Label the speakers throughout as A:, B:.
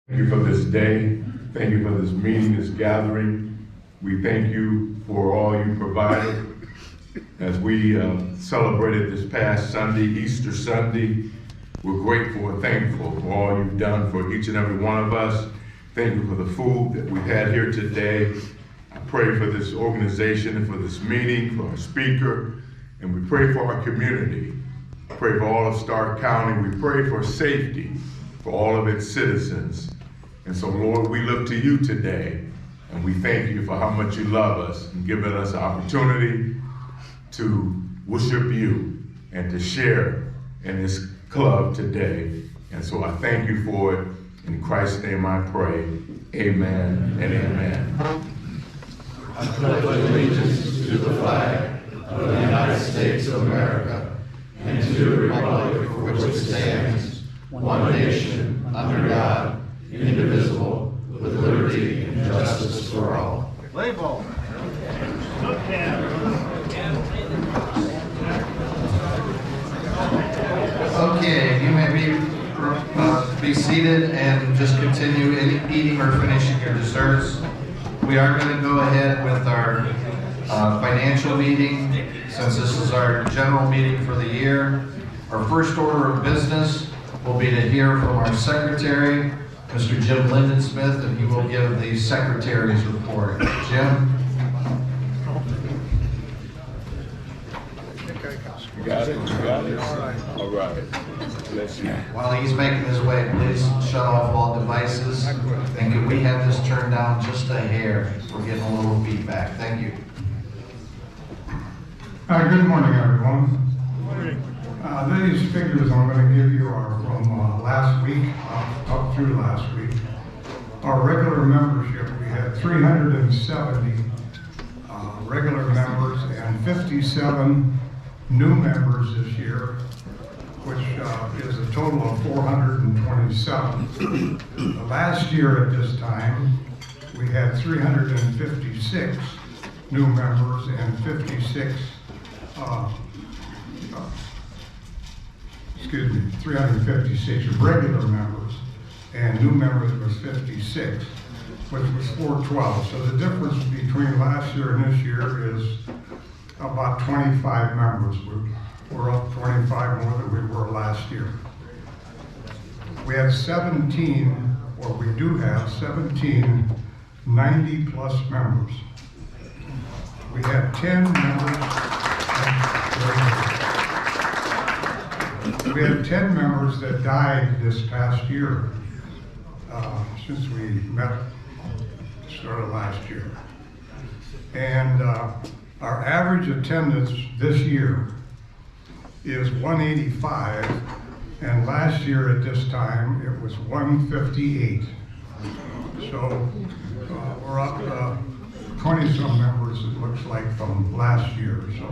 A: Thank you for this day. Thank you for this meeting, this gathering. We thank you for all you provided. As we celebrated this past Sunday, Easter Sunday, we're grateful and thankful for all you've done for each and every one of us. Thank you for the food that we've had here today. I pray for this organization and for this meeting, for our speaker, and we pray for our community. Pray for all of Stark County. We pray for safety for all of its citizens. And so, Lord, we look to you today, and we thank you for how much you love us and giving us the opportunity to worship you and to share in this club today. And so I thank you for it. In Christ's name I pray. Amen and amen.
B: I pledge allegiance to the flag of the United States of America and to the republic for which it stands, one nation, under God, indivisible, with liberty and justice for all.
C: Play ball.
B: Okay, you may be seated and just continue eating or finishing your desserts. We are going to go ahead with our financial meeting, since this is our general meeting for the year. Our first order of business will be to hear from our secretary, Mr. Jim Lindensmith, and he will give the secretary's report. Jim?
A: You got it? You got it? All right. Bless you.
B: While he's making his way, please shut off all devices. And can we have this turned down just a hair? We're getting a little feedback. Thank you.
D: Good morning, everyone. These figures I'm going to give you are from last week, up through last week. Our regular membership, we had 370 regular members and 57 new members this year, which is a total of 427. Last year at this time, we had 356 new members and 356 regular members, and new members was 56, which was 412. So the difference between last year and this year is about 25 members. We're up 25 more than we were last year. We have 17, or we do have 17 90-plus members. We had 10 members. We had 10 members that died this past year, since we met the start of last year. And our average attendance this year is 185, and last year at this time it was 158. So we're up 20-some members, it looks like, from last year. So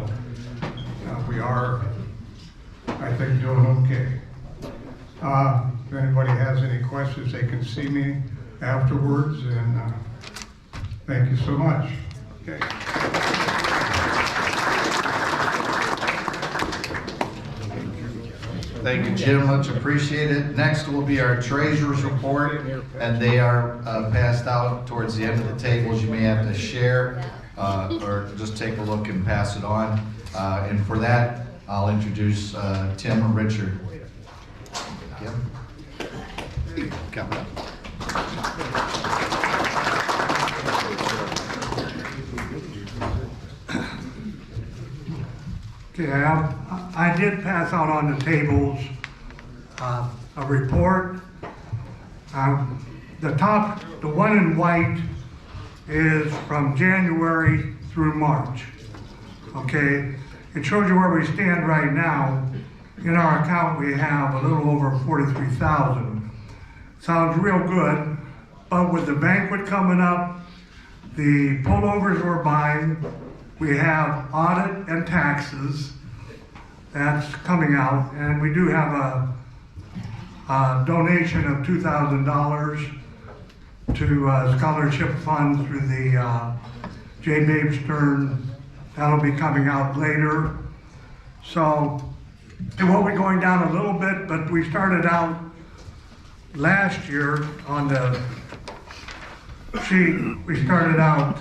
D: we are, I think, doing okay. If anybody has any questions, they can see me afterwards, and thank you so much. Okay.
B: Thank you, Jim. Much appreciated. Next will be our treasurer's report, and they are passed out towards the end of the tables. You may have to share or just take a look and pass it on. And for that, I'll introduce Tim or Richard. Tim? Come up.
E: Okay, I did pass out on the tables a report. The one in white is from January through March. Okay, it shows you where we stand right now. In our account, we have a little over 43,000. Sounds real good, but with the banquet coming up, the pullovers we're buying, we have audit and taxes that's coming out, and we do have a donation of $2,000 to scholarship fund through the J. Babe Stern. That'll be coming out later. So it will be going down a little bit, but we started out last year on the sheet, we started out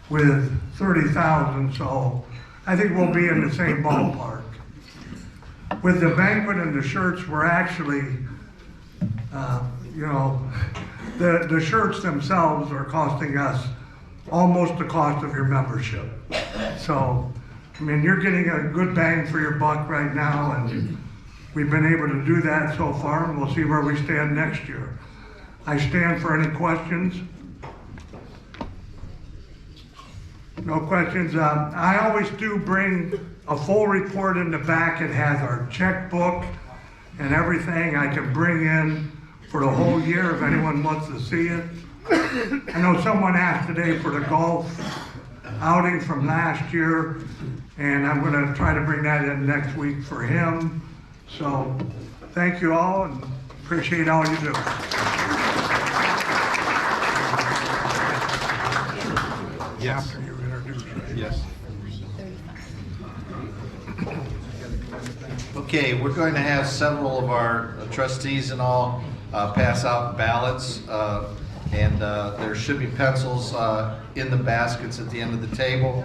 E: with 30,000, so I think we'll be in the same ballpark. With the banquet and the shirts, we're actually, the shirts themselves are costing us almost the cost of your membership. So, I mean, you're getting a good bang for your buck right now, and we've been able to do that so far, and we'll see where we stand next year. I stand for any questions. No questions. I always do bring a full report in the back. It has our checkbook and everything I can bring in for the whole year if anyone wants to see it. I know someone asked today for the golf outing from last year, and I'm going to try to bring that in next week for him. So thank you all, and appreciate all you do.
C: Yes. Yes.
B: Okay, we're going to have several of our trustees and all pass out ballots, and there should be pencils in the baskets at the end of the table.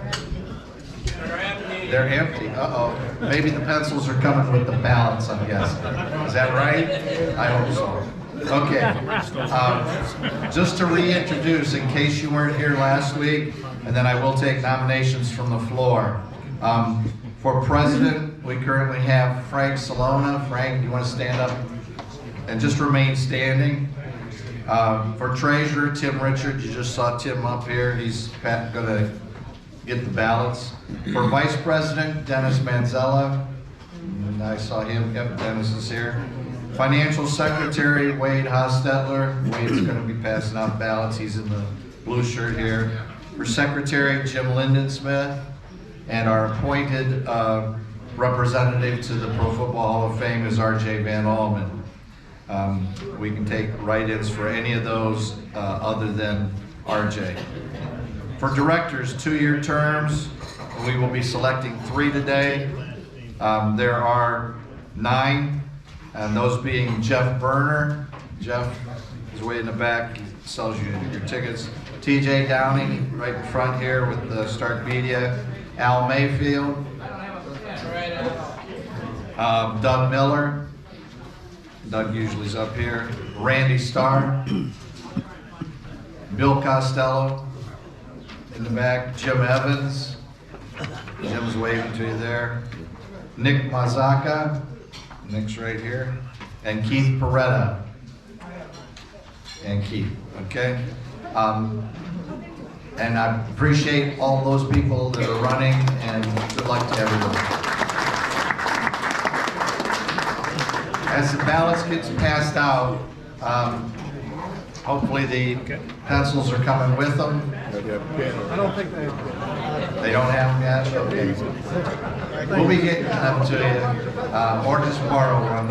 B: They're empty. Uh-oh. Maybe the pencils are coming with the ballots, I'm guessing. Is that right? I hope so. Okay. Just to reintroduce, in case you weren't here last week, and then I will take nominations from the floor. For president, we currently have Frank Salona. Frank, you want to stand up and just remain standing? For treasurer, Tim Richard, you just saw Tim up here. He's going to get the ballots. For vice president, Dennis Manzella. And I saw him. Yep, Dennis is here. Financial secretary, Wade Hostetler. Wade's going to be passing out ballots. He's in the blue shirt here. For secretary, Jim Lindensmith. And our appointed representative to the Pro Football Hall of Fame is R.J. Van Allman. We can take write-ins for any of those other than R.J. For directors, 2-year terms. We will be selecting 3 today. There are 9, and those being Jeff Berner. Jeff is way in the back. He sells you your tickets. T.J. Downing, right in front here with the Start Media. Al Mayfield. Doug Miller. Doug usually is up here. Randy Starr. Bill Costello in the back. Jim Evans. Jim's waving to you there. Nick Mazaka. Nick's right here. And Keith Peretta. And Keith, okay? And I appreciate all those people that are running, and good luck to everyone. As the ballots gets passed out, hopefully the pencils are coming with them.
C: I don't think they have.
B: They don't have them yet? Okay. We'll be getting them to you, or just borrow one.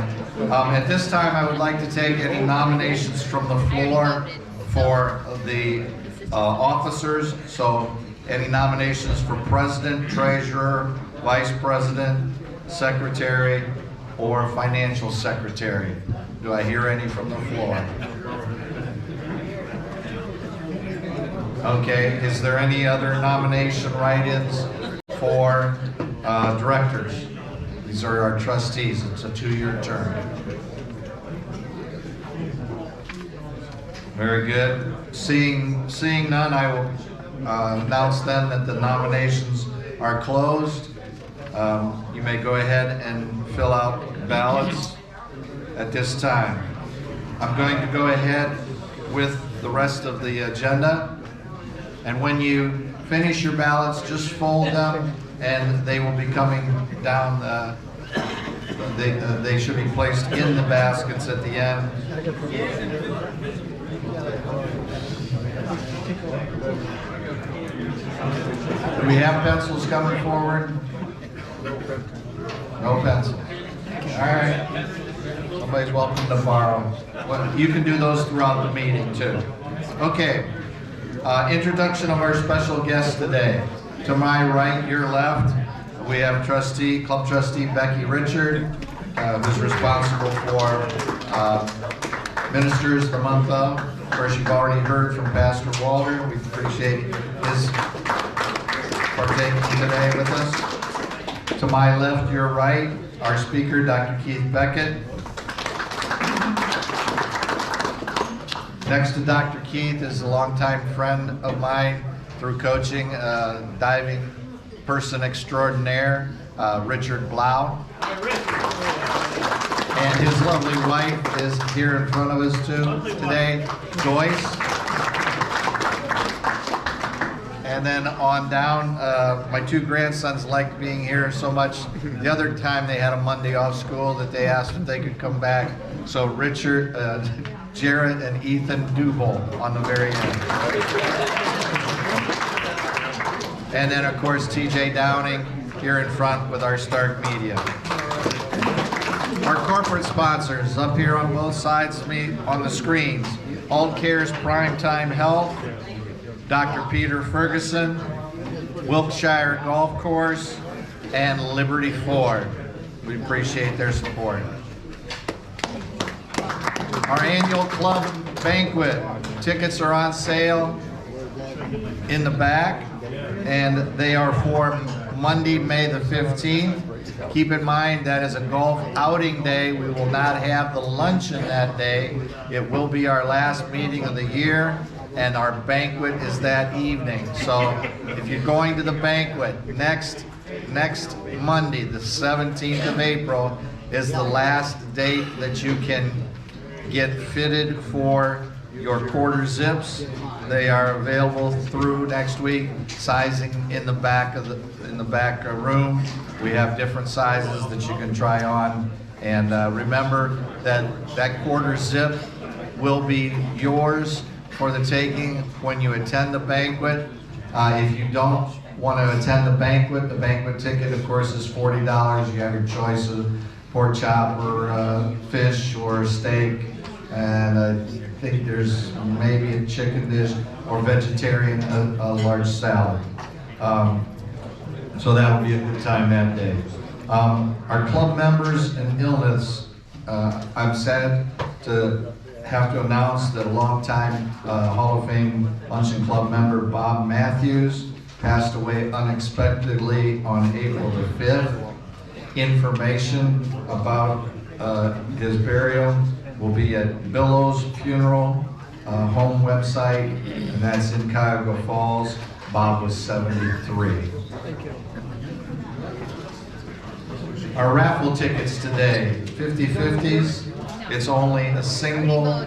B: At this time, I would like to take any nominations from the floor for the officers. So any nominations for president, treasurer, vice president, secretary, or financial secretary? Do I hear any from the floor? Okay, is there any other nomination write-ins for directors? These are our trustees. It's a 2-year term. Very good. Seeing none, I will announce then that the nominations are closed. You may go ahead and fill out ballots at this time. I'm going to go ahead with the rest of the agenda. And when you finish your ballots, just fold them, and they will be coming down. They should be placed in the baskets at the end. Do we have pencils coming forward? No pencils. All right. Somebody's welcome to borrow. Well, you can do those throughout the meeting too. Okay. Introduction of our special guest today. To my right, your left, we have club trustee Becky Richard. who's responsible for ministers the month of. Of course, you've already heard from Pastor Walter. We appreciate his partaking today with us. To my left, your right, our speaker, Dr. Keith Beckett. Next to Dr. Keith is a longtime friend of mine through coaching, diving person extraordinaire, Richard Blau. And his lovely wife is here in front of us too today, Joyce. And then on down, my two grandsons liked being here so much. The other time they had a Monday off school that they asked if they could come back. So Richard, Jared, and Ethan Duval on the very end. And then of course TJ Downing here in front with our Stark Media. Our corporate sponsors up here on both sides of me on the screens. AultCare's Primetime Health, Dr. Peter Ferguson, Wilkshire Golf Course, and Liberty Ford. We appreciate their support. Our annual club banquet. Tickets are on sale in the back, and they are for Monday, May the 15th. Keep in mind that is a golf outing day. We will not have the luncheon that day. It will be our last meeting of the year, and our banquet is that evening. So if you're going to the banquet, next Monday, the 17th of April, is the last date that you can get fitted for your quarter zips. They are available through next week. Sizing in the back of the back room. We have different sizes that you can try on. And remember that quarter zip will be yours for the taking when you attend the banquet. If you don't want to attend the banquet ticket, of course, is $40. You have your choice of pork chop or fish or steak. And I think there's maybe a chicken dish or vegetarian, a large salad. So that will be a good time that day. Our club members and illness, I'm sad to have to announce that a longtime Hall of Fame Luncheon Club member, Bob Matthews, passed away unexpectedly on April the 5th. Information about his burial will be at Billow's Funeral home website, and that's in Cuyahoga Falls. Bob was 73. Our raffle tickets today, 50/50s. It's only a single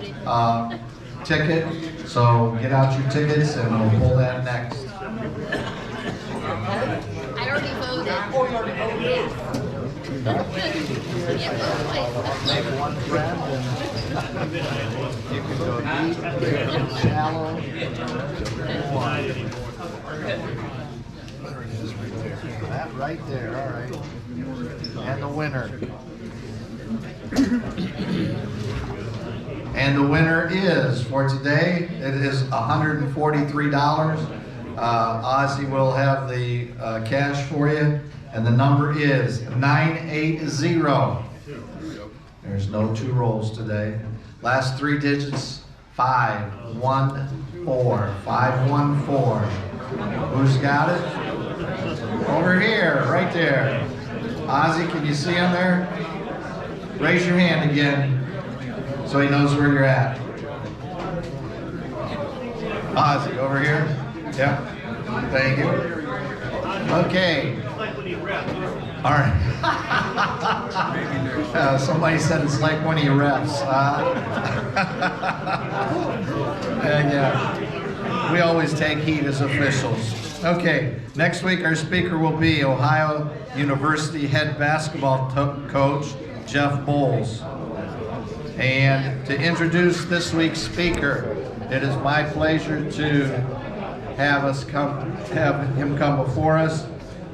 B: ticket, so get out your tickets and we'll pull that next.
F: I already voted.
B: Make one friend and you can go deep, shallow, that right there, all right. And the winner. And the winner is, for today, it is $143. Ozzy will have the cash for you, and the number is 980. There's no two rolls today. Last three digits, 514. 514. Who's got it? Over here, right there. Ozzy, can you see him there? Raise your hand again so he knows where you're at. Ozzy, over here? Yep. Thank you. Okay. All right. Somebody said it's like one of your reps. And yeah, we always take heat as officials. Okay, next week our speaker will be Ohio University head basketball coach, Jeff Bowles. And to introduce this week's speaker, it is my pleasure to have him come before us.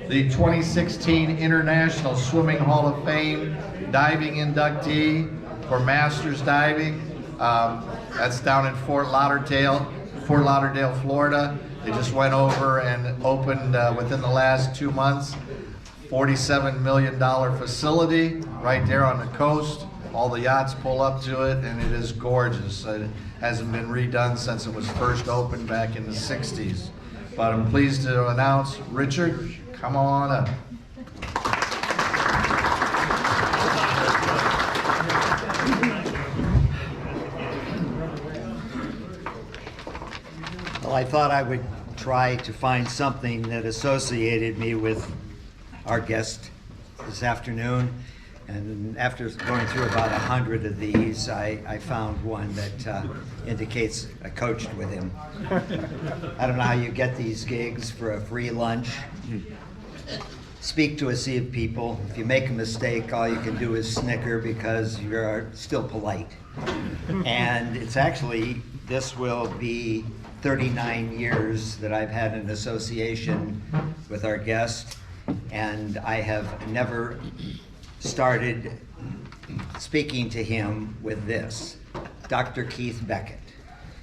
B: The 2016 International Swimming Hall of Fame diving inductee for Masters Diving. That's down in Fort Lauderdale, Florida. They just went over and opened within the last 2 months. $47 million facility right there on the coast. All the yachts pull up to it, and it is gorgeous. It hasn't been redone since it was first opened back in the 60s. But I'm pleased to announce, Richard, come on up.
F: Well, I thought I would try to find something that associated me with our guest this afternoon. And after going through about 100 of these, I found one that indicates I coached with him. I don't know how you get these gigs for a free lunch. Speak to a sea of people. If you make a mistake, all you can do is snicker because you're still polite. And it's actually, this will be 39 years that I've had an association with our guest, and I have never started speaking to him with this, Dr. Keith Beckett.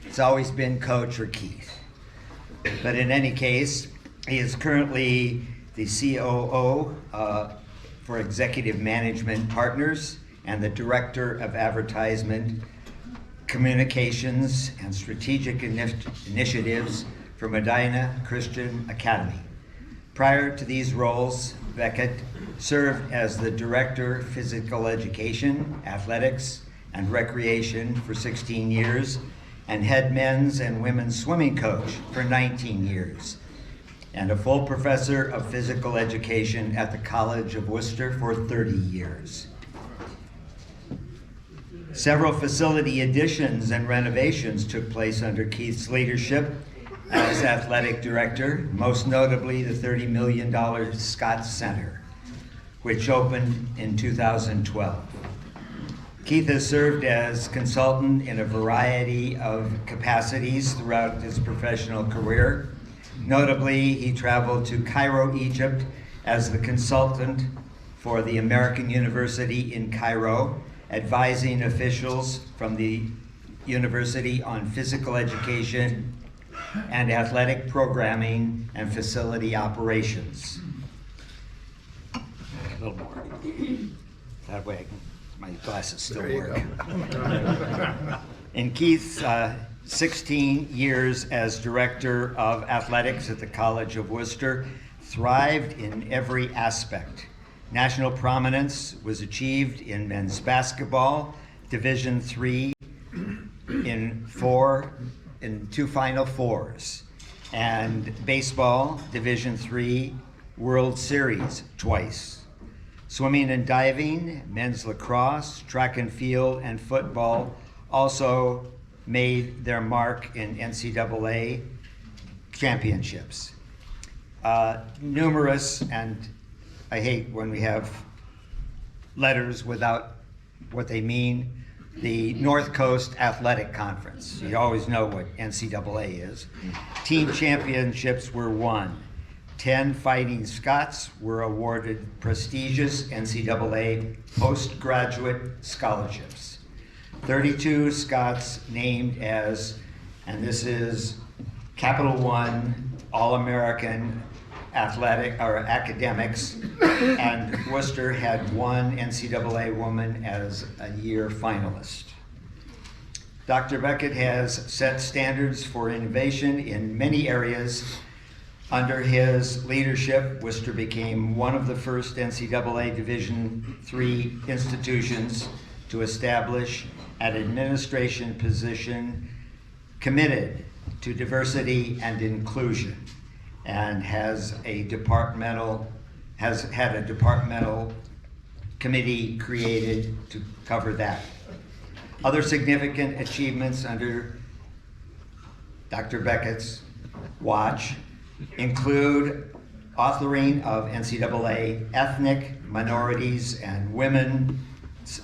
F: It's always been Coach or Keith. But in any case, he is currently the COO for Executive Management Partners and the Director of Advertisement, Communications, and Strategic Initiatives for Medina Christian Academy. Prior to these roles, Beckett served as the Director of Physical Education, Athletics, and Recreation for 16 years, and head men's and women's swimming coach for 19 years, and a full professor of physical education at the College of Wooster for 30 years. Several facility additions and renovations took place under Keith's leadership as athletic director, most notably the $30 million Scots Center, which opened in 2012. Keith has served as consultant in a variety of capacities throughout his professional career. Notably, he traveled to Cairo, Egypt as the consultant for the American University in Cairo, advising officials from the university on physical education and athletic programming and facility operations. A little more. That way my glasses still work. In Keith's 16 years as Director of Athletics at the College of Wooster, thrived in every aspect. National prominence was achieved in men's basketball, Division III in 2 Final Fours, and baseball, Division III World Series twice. Swimming and diving, men's lacrosse, track and field, and football also made their mark in NCAA championships. Numerous, and I hate when we have letters without what they mean, the North Coast Athletic Conference. You always know what NCAA is. Team championships were won. 10 Fighting Scots were awarded prestigious NCAA postgraduate scholarships. 32 Scots named as, and this is Capital One All-American Athletic or Academics, and Wooster had 1 NCAA woman as a year finalist. Dr. Beckett has set standards for innovation in many areas. Under his leadership, Wooster became one of the first NCAA Division III institutions to establish an administration position committed to diversity and inclusion, and has had a departmental committee created to cover that. Other significant achievements under Dr. Beckett's watch include authoring of NCAA Ethnic Minorities and Women's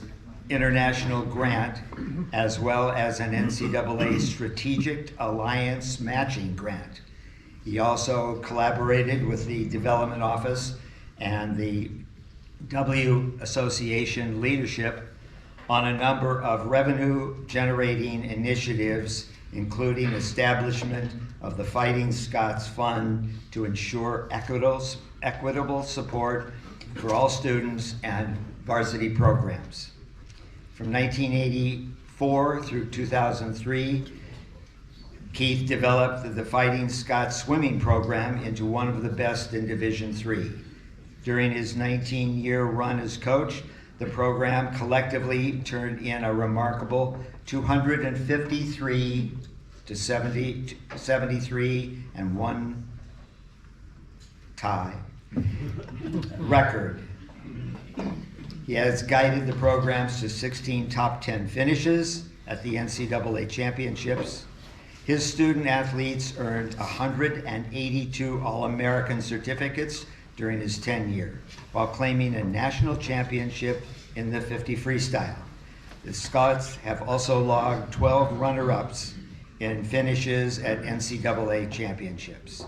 F: International Grant, as well as an NCAA Strategic Alliance Matching Grant. He also collaborated with the Development Office and the W Association leadership on a number of revenue-generating initiatives, including establishment of the Fighting Scots Fund to ensure equitable support for all students and varsity programs. From 1984 through 2003, Keith developed the Fighting Scots swimming program into one of the best in Division III. During his 19-year run as coach, the program collectively turned in a remarkable 253 to 73 and 1 tie record. He has guided the programs to 16 top 10 finishes at the NCAA championships. His student athletes earned 182 All-American certificates during his tenure, while claiming a national championship in the 50 freestyle. The Scots have also logged 12 runner-ups in finishes at NCAA championships.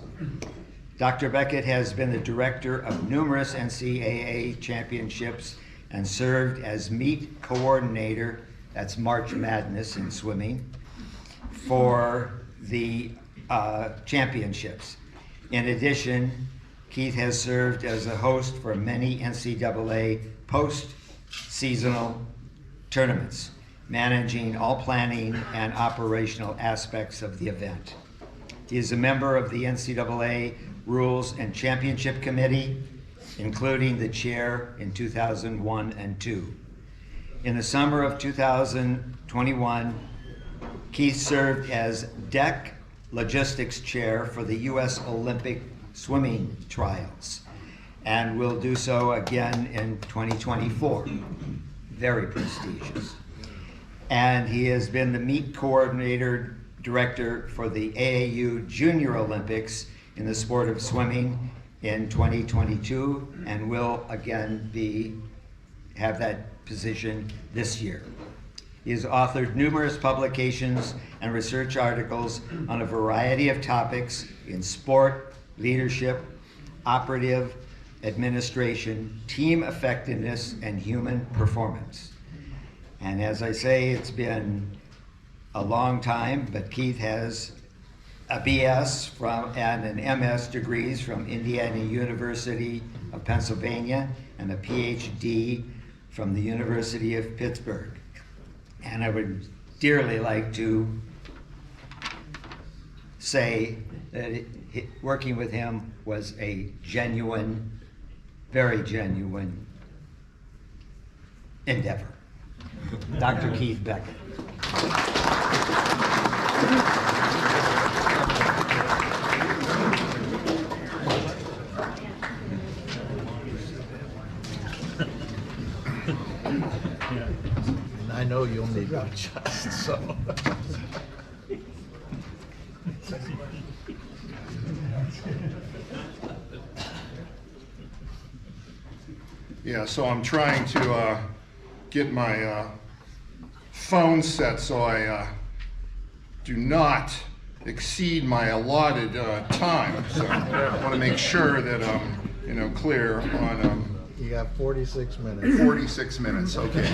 F: Dr. Beckett has been the director of numerous NCAA championships and served as meet coordinator, that's March Madness in swimming, for the championships. In addition, Keith has served as a host for many NCAA post-seasonal tournaments, managing all planning and operational aspects of the event. He is a member of the NCAA Rules and Championship Committee, including the chair in 2001 and 2. In the summer of 2021, Keith served as deck logistics chair for the U.S. Olympic swimming trials and will do so again in 2024. Very prestigious. And he has been the meet coordinator director for the AAU Junior Olympics in the sport of swimming in 2022 and will again have that position this year. He has authored numerous publications and research articles on a variety of topics in sport, leadership, operative, administration, team effectiveness, and human performance. And as I say, it's been a long time, but Keith has a BS and an MS degrees from Indiana University of Pennsylvania and a PhD from the University of Pittsburgh. And I would dearly like to say that working with him was a genuine, very genuine endeavor. Dr. Keith Beckett.
C: And I know you'll need to adjust, so.
G: Yeah, so I'm trying to get my phone set so I do not exceed my allotted time. So I want to make sure that I'm, clear on.
C: You got 46 minutes.
G: 46 minutes, okay.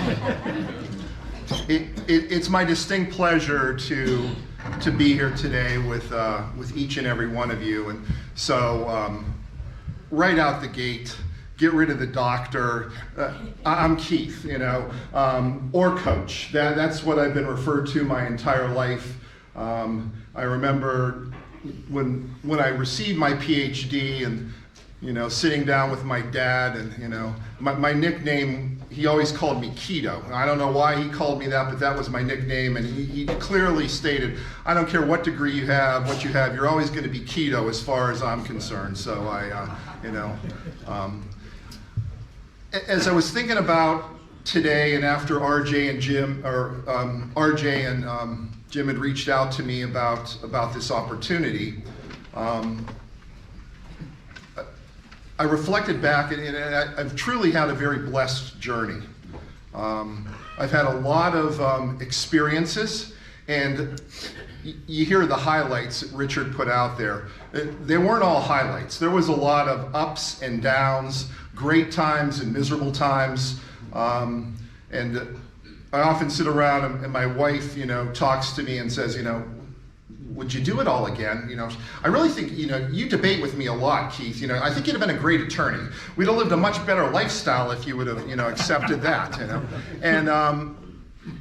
G: It's my distinct pleasure to be here today with each and every one of you, and so right out the gate, get rid of the doctor. I'm Keith, or coach. That's what I've been referred to my entire life. I remember when I received my PhD and sitting down with my dad, and my nickname, he always called me Keto. I don't know why he called me that, but that was my nickname, and he clearly stated, I don't care what degree you have, what you have, you're always going to be Keto as far as I'm concerned. So as I was thinking about today, and after RJ and Jim had reached out to me about this opportunity, I reflected back, and I've truly had a very blessed journey. I've had a lot of experiences, and you hear the highlights that Richard put out there. They weren't all highlights. There was a lot of ups and downs, great times and miserable times. And I often sit around and my wife, talks to me and says, would you do it all again? You know, I really think, you know, you debate with me a lot, Keith. You know, I think you'd have been a great attorney. We'd have lived a much better lifestyle if you would have, you know, accepted that, you know.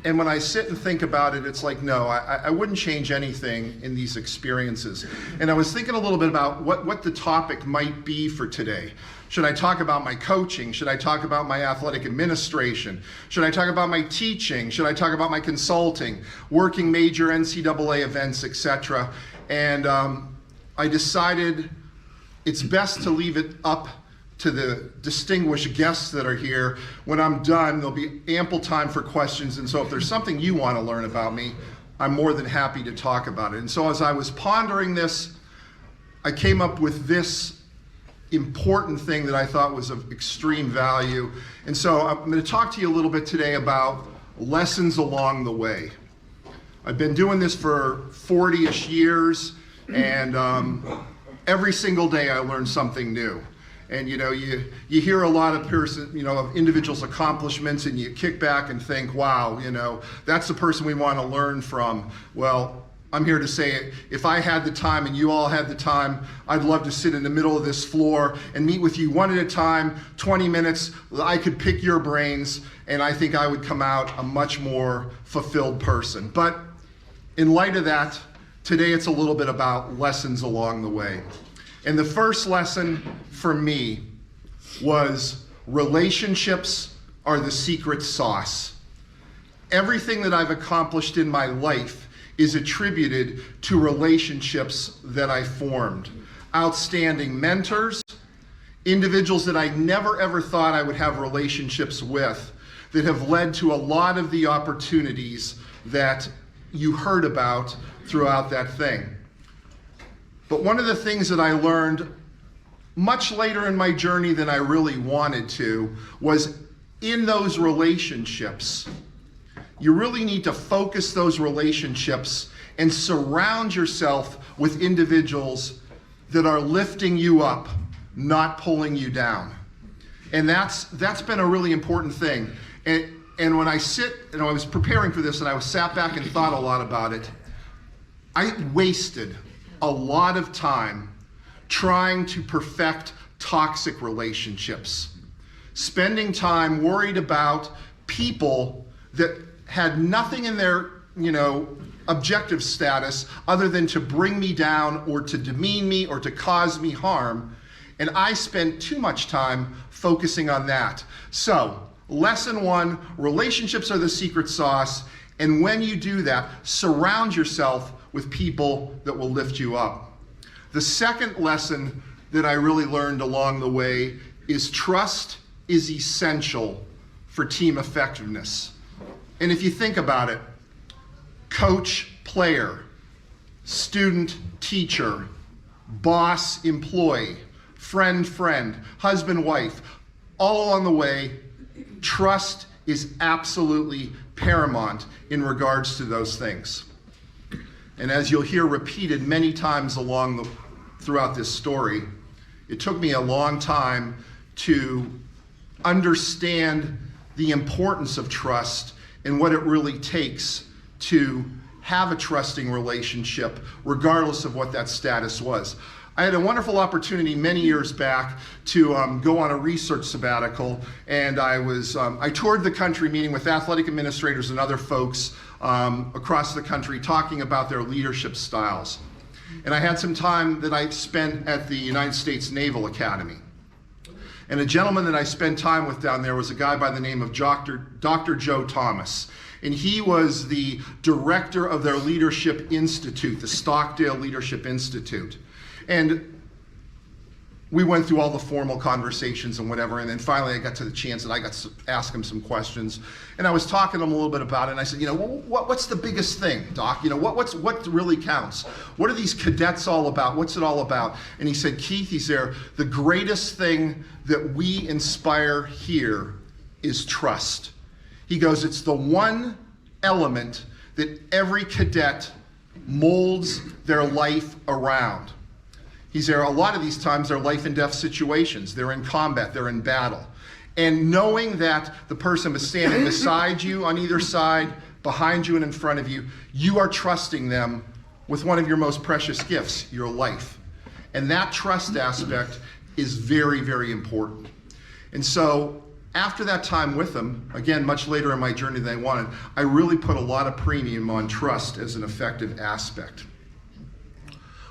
G: And when I sit and think about it, it's like, no, I wouldn't change anything in these experiences. And I was thinking a little bit about what the topic might be for today. Should I talk about my coaching? Should I talk about my athletic administration? Should I talk about my teaching? Should I talk about my consulting, working major NCAA events, etc.? And I decided it's best to leave it up to the distinguished guests that are here. When I'm done, there'll be ample time for questions. And so if there's something you want to learn about me, I'm more than happy to talk about it. And so as I was pondering this, I came up with this important thing that I thought was of extreme value. And so I'm going to talk to you a little bit today about lessons along the way. I've been doing this for 40-ish years, and every single day I learn something new. And you know, you hear a lot of of individuals' accomplishments, and you kick back and think, wow, you know, that's the person we want to learn from. Well, I'm here to say, if I had the time and you all had the time, I'd love to sit in the middle of this floor and meet with you one at a time, 20 minutes. I could pick your brains, and I think I would come out a much more fulfilled person. But in light of that, today it's a little bit about lessons along the way. And the first lesson for me was relationships are the secret sauce. Everything that I've accomplished in my life is attributed to relationships that I formed. Outstanding mentors, individuals that I never ever thought I would have relationships with, that have led to a lot of the opportunities that you heard about throughout that thing. But one of the things that I learned much later in my journey than I really wanted to was in those relationships, you really need to focus those relationships and surround yourself with individuals that are lifting you up, not pulling you down. And that's been a really important thing. And when I I was preparing for this and I sat back and thought a lot about it, I wasted a lot of time trying to perfect toxic relationships, spending time worried about people that had nothing in their, objective status other than to bring me down or to demean me or to cause me harm. And I spent too much time focusing on that. So, lesson one, relationships are the secret sauce. And when you do that, surround yourself with people that will lift you up. The second lesson that I really learned along the way is trust is essential for team effectiveness. And if you think about it, coach, player, student, teacher, boss, employee, friend, husband, wife, all along the way, trust is absolutely paramount in regards to those things. And as you'll hear repeated many times throughout this story, it took me a long time to understand the importance of trust and what it really takes to have a trusting relationship, regardless of what that status was. I had a wonderful opportunity many years back to go on a research sabbatical, and I toured the country meeting with athletic administrators and other folks across the country talking about their leadership styles. And I had some time that I spent at the United States Naval Academy. And a gentleman that I spent time with down there was a guy by the name of Dr. Joe Thomas. And he was the director of their Leadership Institute, the Stockdale Leadership Institute. And we went through all the formal conversations and whatever, and then finally I got to the chance that I got to ask him some questions. And I was talking to him a little bit about it, and I said, what's the biggest thing, Doc? What really counts? What are these cadets all about? What's it all about? And he said, Keith, the greatest thing that we inspire here is trust. He goes, it's the one element that every cadet molds their life around. He's there a lot of these times, they're life and death situations. They're in combat, they're in battle. And knowing that the person is standing beside you on either side, behind you and in front of you, you are trusting them with one of your most precious gifts, your life. And that trust aspect is very, very important. And so after that time with them, again, much later in my journey than I wanted, I really put a lot of premium on trust as an effective aspect.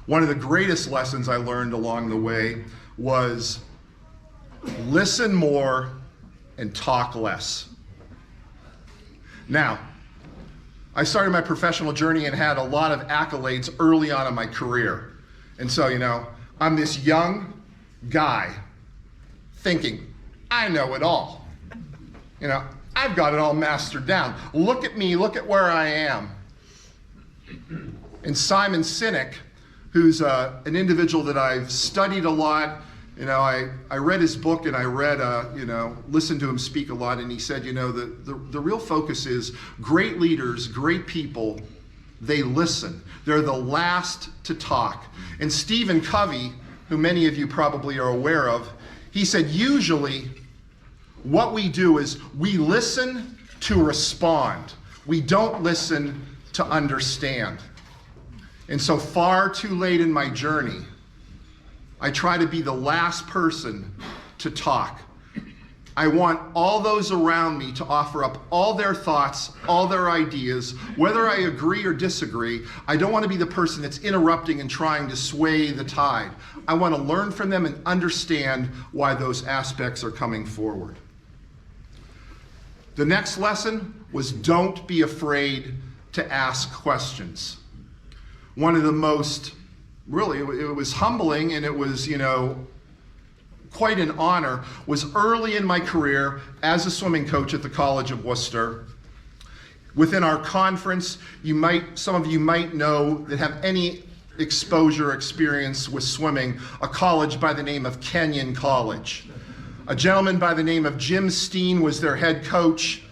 G: One of the greatest lessons I learned along the way was listen more and talk less. Now, I started my professional journey and had a lot of accolades early on in my career. And so, I'm this young guy thinking, I know it all. I've got it all mastered down. Look at me, look at where I am. And Simon Sinek, who's an individual that I've studied a lot, I read his book and I read, listened to him speak a lot, and he said, the real focus is great leaders, great people, they listen. They're the last to talk. And Stephen Covey, who many of you probably are aware of, he said, usually what we do is we listen to respond. We don't listen to understand. And so far too late in my journey, I try to be the last person to talk. I want all those around me to offer up all their thoughts, all their ideas, whether I agree or disagree. I don't want to be the person that's interrupting and trying to sway the tide. I want to learn from them and understand why those aspects are coming forward. The next lesson was don't be afraid to ask questions. One of the most, really, it was humbling and it was, quite an honor, was early in my career as a swimming coach at the College of Wooster. Within our conference, some of you might know that have any exposure or experience with swimming, a college by the name of Kenyon College. A gentleman by the name of Jim Steen was their head coach.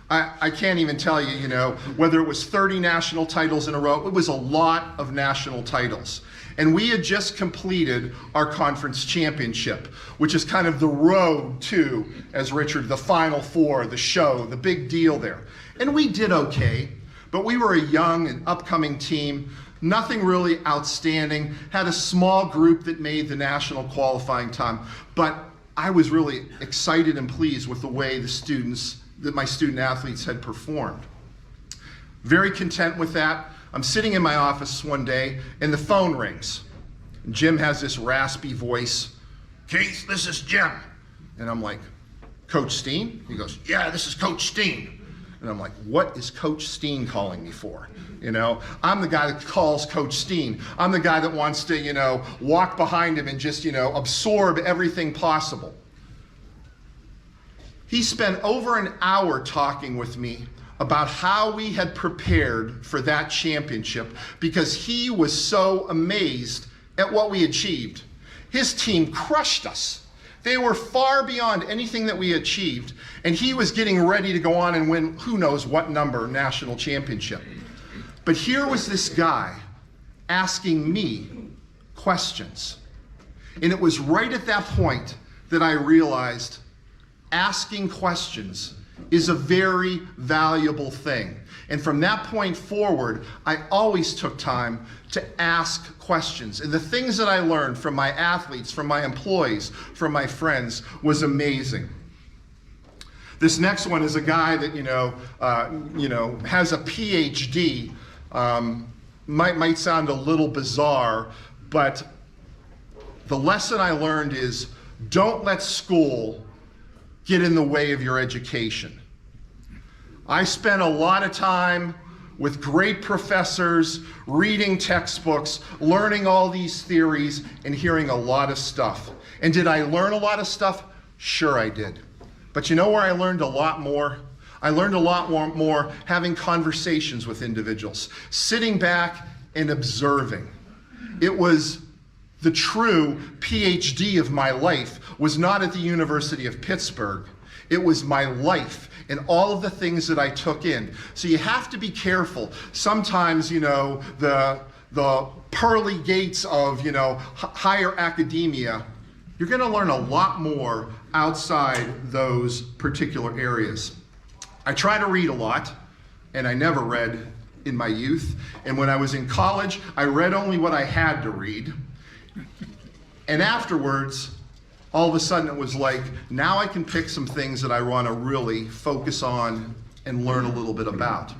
G: I can't even tell you, whether it was 30 national titles in a row. It was a lot of national titles. And we had just completed our conference championship, which is kind of the road to, as Richard, the Final Four, the show, the big deal there. And we did okay, but we were a young and upcoming team, nothing really outstanding, had a small group that made the national qualifying time, but I was really excited and pleased with the way that my student athletes had performed. Very content with that. I'm sitting in my office one day and the phone rings. And Jim has this raspy voice. Keith, this is Jim. And I'm like, Coach Steen? He goes, yeah, this is Coach Steen. And I'm like, what is Coach Steen calling me for? I'm the guy that calls Coach Steen. I'm the guy that wants to, walk behind him and just, absorb everything possible. He spent over an hour talking with me about how we had prepared for that championship because he was so amazed at what we achieved. His team crushed us. They were far beyond anything that we achieved, and he was getting ready to go on and win who knows what number national championship. But here was this guy asking me questions. And it was right at that point that I realized asking questions is a very valuable thing. And from that point forward, I always took time to ask questions. And the things that I learned from my athletes, from my employees, from my friends was amazing. This next one is a guy that, has a PhD. Might sound a little bizarre, but the lesson I learned is don't let school get in the way of your education. I spent a lot of time with great professors, reading textbooks, learning all these theories, and hearing a lot of stuff. And did I learn a lot of stuff? Sure I did. But you know where I learned a lot more? I learned a lot more having conversations with individuals, sitting back and observing. It was the true PhD of my life was not at the University of Pittsburgh. It was my life and all of the things that I took in. So you have to be careful. Sometimes, the pearly gates of, higher academia, you're gonna learn a lot more outside those particular areas. I try to read a lot, and I never read in my youth. And when I was in college, I read only what I had to read. And afterwards, all of a sudden it was like, now I can pick some things that I want to really focus on and learn a little bit about.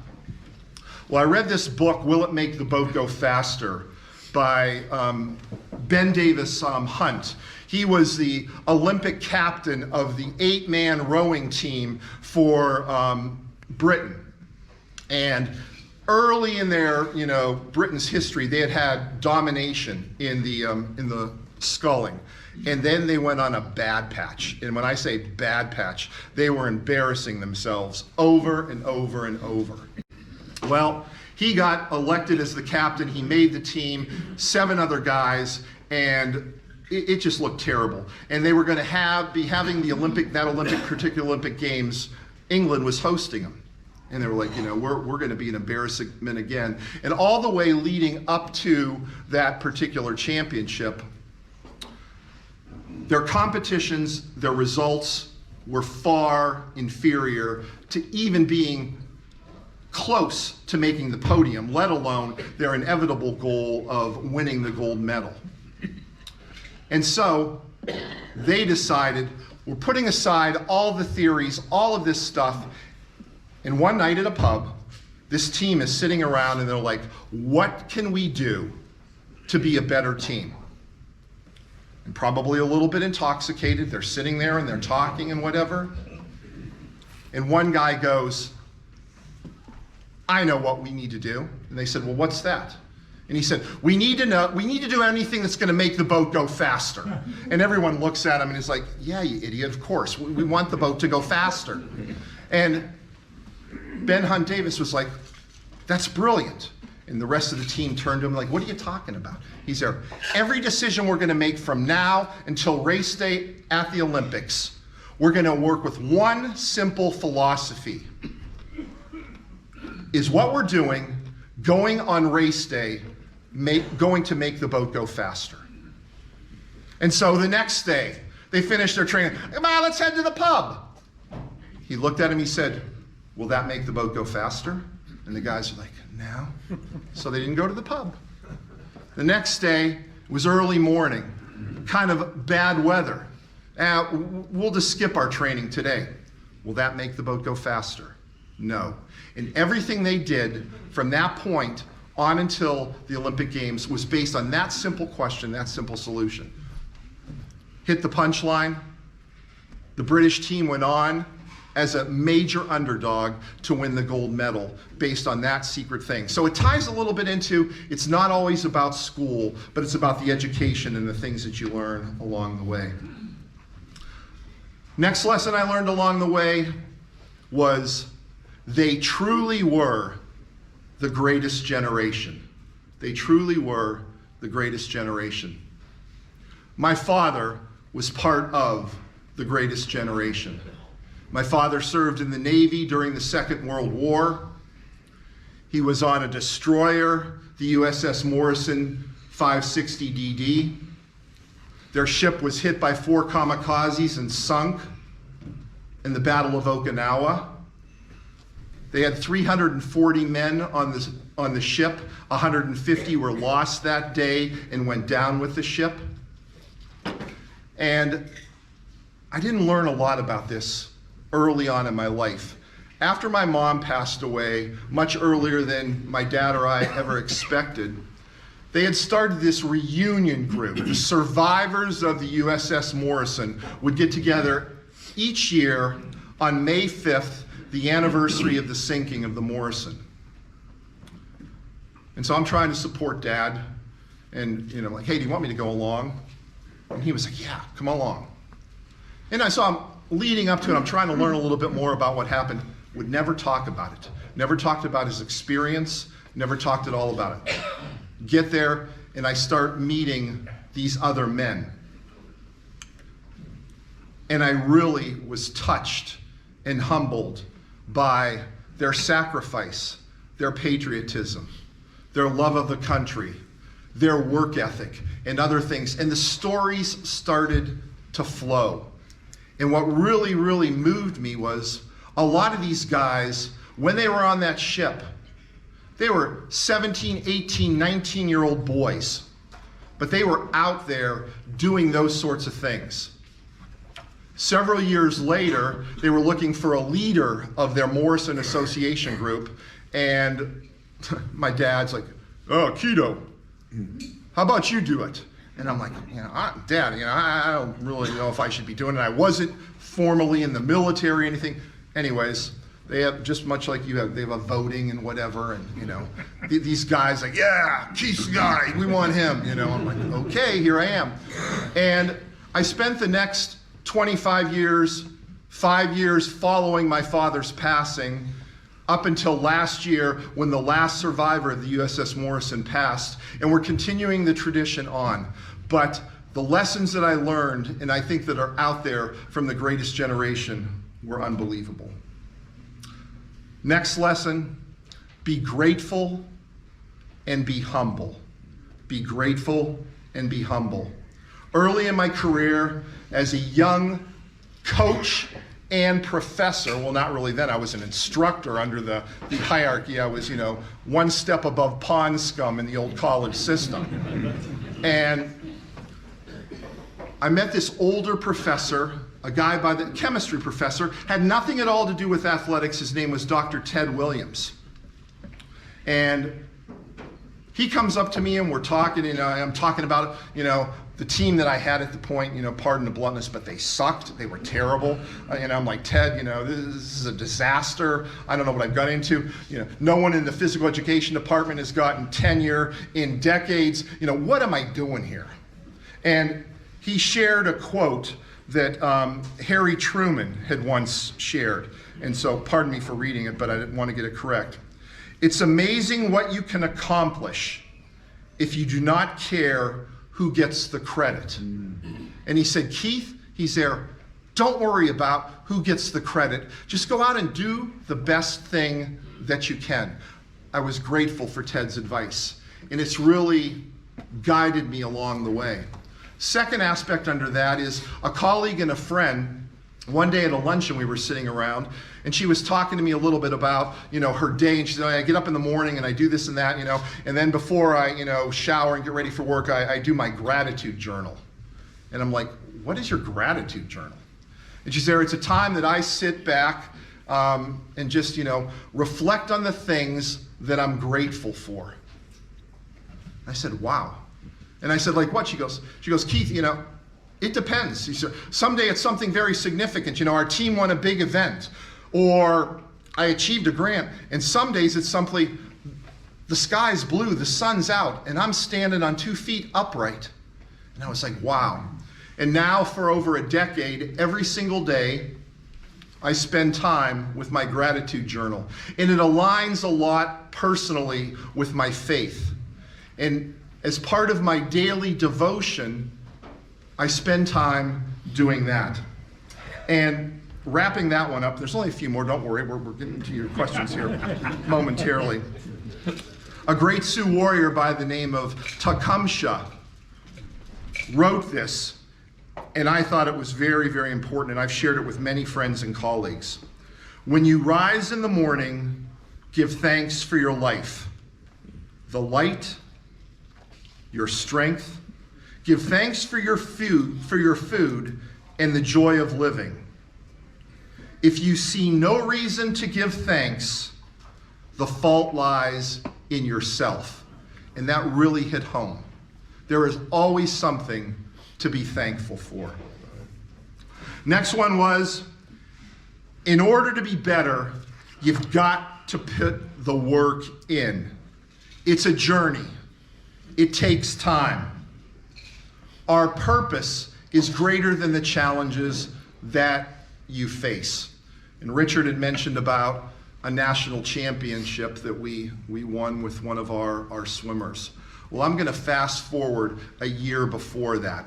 G: Well, I read this book, Will It Make the Boat Go Faster, by Ben Davis Hunt. He was the Olympic captain of the 8-man rowing team for Britain. And early in their, Britain's history, they had domination in the sculling. And then they went on a bad patch. And when I say bad patch, they were embarrassing themselves over and over and over. Well, he got elected as the captain. He made the team, 7 other guys, and it just looked terrible. And they were going to be having the particular Olympic Games. England was hosting them. And they were like, we're going to be an embarrassment again. And all the way leading up to that particular championship, their competitions, their results were far inferior to even being close to making the podium, let alone their inevitable goal of winning the gold medal. And so they decided, we're putting aside all the theories, all of this stuff, and one night at a pub, this team is sitting around and they're like, what can we do to be a better team? And probably a little bit intoxicated, they're sitting there and they're talking and whatever. And one guy goes, I know what we need to do. And they said, well, what's that? And he said, we need to do anything that's going to make the boat go faster. And everyone looks at him and is like, yeah, you idiot, of course. We want the boat to go faster. And Ben Hunt Davis was like, that's brilliant. And the rest of the team turned to him like, what are you talking about? He's there. Every decision we're going to make from now until race day at the Olympics, we're going to work with one simple philosophy. Is what we're doing, going on race day, going to make the boat go faster? And so the next day, they finished their training. Come on, let's head to the pub. He looked at him, he said, will that make the boat go faster? And the guys are like, no. So they didn't go to the pub. The next day was early morning, kind of bad weather. We'll just skip our training today. Will that make the boat go faster? No. And everything they did from that point on until the Olympic Games was based on that simple question, that simple solution. Hit the punchline. The British team went on as a major underdog to win the gold medal based on that secret thing. So it ties a little bit into, it's not always about school, but it's about the education and the things that you learn along the way. Next lesson I learned along the way was they truly were the greatest generation. They truly were the greatest generation. My father was part of the greatest generation. My father served in the Navy during the Second World War. He was on a destroyer, the USS Morrison 560 DD. Their ship was hit by 4 kamikazes and sunk in the Battle of Okinawa. They had 340 men on the ship. 150 were lost that day and went down with the ship. And I didn't learn a lot about this early on in my life. After my mom passed away, much earlier than my dad or I ever expected, they had started this reunion group. The survivors of the USS Morrison would get together each year on May 5th, the anniversary of the sinking of the Morrison. And so I'm trying to support Dad, and like, hey, do you want me to go along? And he was like, yeah, come along. And I saw him leading up to it, I'm trying to learn a little bit more about what happened. Would never talk about it. Never talked about his experience, never talked at all about it. Get there, and I start meeting these other men. And I really was touched and humbled by their sacrifice, their patriotism, their love of the country, their work ethic, and other things. And the stories started to flow. And what really, really moved me was a lot of these guys, when they were on that ship, They were 17, 18, 19-year-old boys, but they were out there doing those sorts of things. Several years later, they were looking for a leader of their Morrison Association group, and my dad's like, "Oh, Keto, how about you do it?" And I'm like, Dad, I don't really know if I should be doing it. I wasn't formally in the military or anything. Anyways, they have, just much like you have, they have a voting and whatever, and these guys like, "Yeah, Keith's the guy, we want him." I'm like, okay, here I am. And I spent the next 25 years, 5 years following my father's passing, up until last year when the last survivor of the USS Morrison passed, and we're continuing the tradition on. But the lessons that I learned, and I think that are out there from the greatest generation, were unbelievable. Next lesson, be grateful and be humble. Be grateful and be humble. Early in my career, as a young coach and professor, well, not really then, I was an instructor under the hierarchy. I was, one step above pond scum in the old college system. And I met this older professor, a guy by the chemistry professor, had nothing at all to do with athletics. His name was Dr. Ted Williams. And he comes up to me and we're talking, I'm talking about, the team that I had at the point, pardon the bluntness, but they sucked. They were terrible. I'm like, "Ted, this is a disaster. I don't know what I've got into. No one in the physical education department has gotten tenure in decades. What am I doing here?" And he shared a quote that Harry Truman had once shared. And so pardon me for reading it, but I didn't want to get it correct. "It's amazing what you can accomplish if you do not care who gets the credit." And he said, "Keith," he's there, "don't worry about who gets the credit. Just go out and do the best thing that you can." I was grateful for Ted's advice, and it's really guided me along the way. Second aspect under that is a colleague and a friend. One day at a luncheon we were sitting around, and she was talking to me a little bit about, her day, and she said, "I get up in the morning and I do this and that, and then before I, shower and get ready for work, I do my gratitude journal." And I'm like, "What is your gratitude journal?" And she said, "It's a time that I sit back and just, reflect on the things that I'm grateful for." I said, "Wow." And I said, "Like what?" She goes, "Keith, it depends." She said, "Someday it's something very significant. Our team won a big event, or I achieved a grant. And some days it's simply the sky's blue, the sun's out, and I'm standing on 2 feet upright." And I was like, wow. And now for over a decade, every single day, I spend time with my gratitude journal. And it aligns a lot personally with my faith. And as part of my daily devotion, I spend time doing that. And wrapping that one up, there's only a few more, don't worry, we're getting to your questions here momentarily. A great Sioux warrior by the name of Tecumseh wrote this, and I thought it was very, very important, and I've shared it with many friends and colleagues. "When you rise in the morning, give thanks for your life, the light, your strength. Give thanks for your food and the joy of living. If you see no reason to give thanks, the fault lies in yourself." And that really hit home. There is always something to be thankful for. Next one was, in order to be better, you've got to put the work in. It's a journey. It takes time. Our purpose is greater than the challenges that you face. And Richard had mentioned about a national championship that we won with one of our swimmers. Well, I'm going to fast forward a year before that.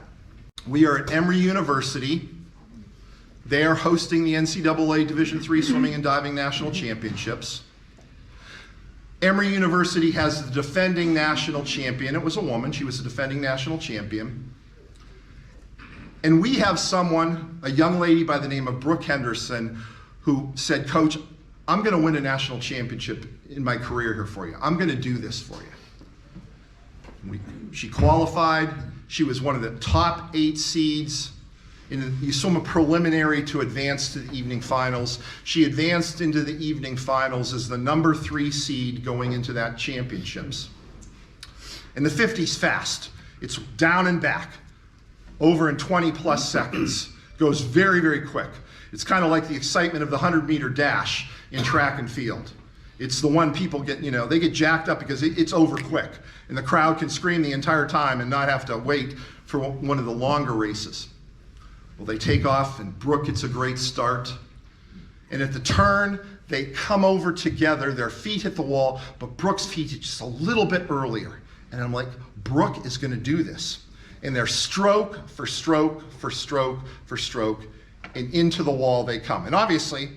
G: We are at Emory University. They are hosting the NCAA Division III Swimming and Diving National Championships. Emory University has the defending national champion. It was a woman. She was the defending national champion. And we have someone, a young lady by the name of Brooke Henderson, who said, "Coach, I'm going to win a national championship in my career here for you. I'm going to do this for you. She qualified. She was one of the top 8 seeds. You swim a preliminary to advance to the evening finals. She advanced into the evening finals as the number 3 seed going into that championships. And the 50's fast. It's down and back, over in 20 plus seconds. Goes very, very quick. It's kind of like the excitement of the 100-meter dash in track and field. It's the one people get, they get jacked up because it's over quick. And the crowd can scream the entire time and not have to wait for one of the longer races. Well, they take off and Brooke gets a great start. And at the turn, they come over together, their feet hit the wall, but Brooke's feet hit just a little bit earlier. And I'm like, Brooke is gonna do this. And they're stroke for stroke for stroke for stroke, and into the wall they come. And obviously,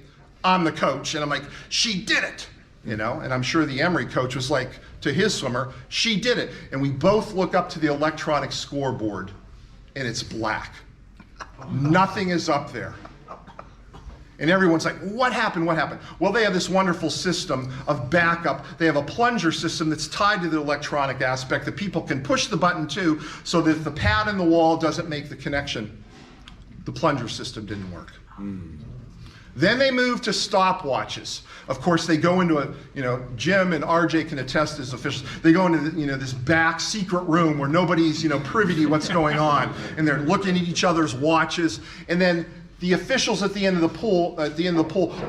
G: I'm the coach, and I'm like, she did it, And I'm sure the Emory coach was like, to his swimmer, she did it. And we both look up to the electronic scoreboard, and it's black. Nothing is up there. And everyone's like, what happened, what happened? Well, they have this wonderful system of backup. They have a plunger system that's tied to the electronic aspect that people can push the button to, so that if the pad in the wall doesn't make the connection, the plunger system didn't work. Then they move to stopwatches. Of course, they go into a, Jim and RJ can attest as officials. They go into, this back secret room where nobody's, privy to what's going on, and they're looking at each other's watches. And then the officials at the end of the pool,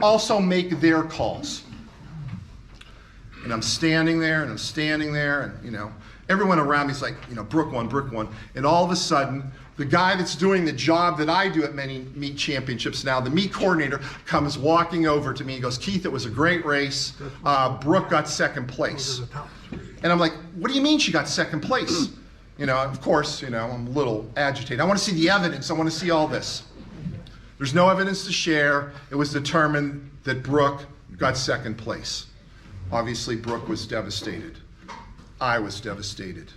G: also make their calls. And I'm standing there, and everyone around me is like, Brooke won. And all of a sudden, the guy that's doing the job that I do at many meet championships now, the meet coordinator, comes walking over to me and goes, Keith, it was a great race. Brooke got second place. And I'm like, what do you mean she got second place? Of course, I'm a little agitated. I want to see the evidence. I want to see all this. There's no evidence to share. It was determined that Brooke got second place. Obviously, Brooke was devastated. I was devastated.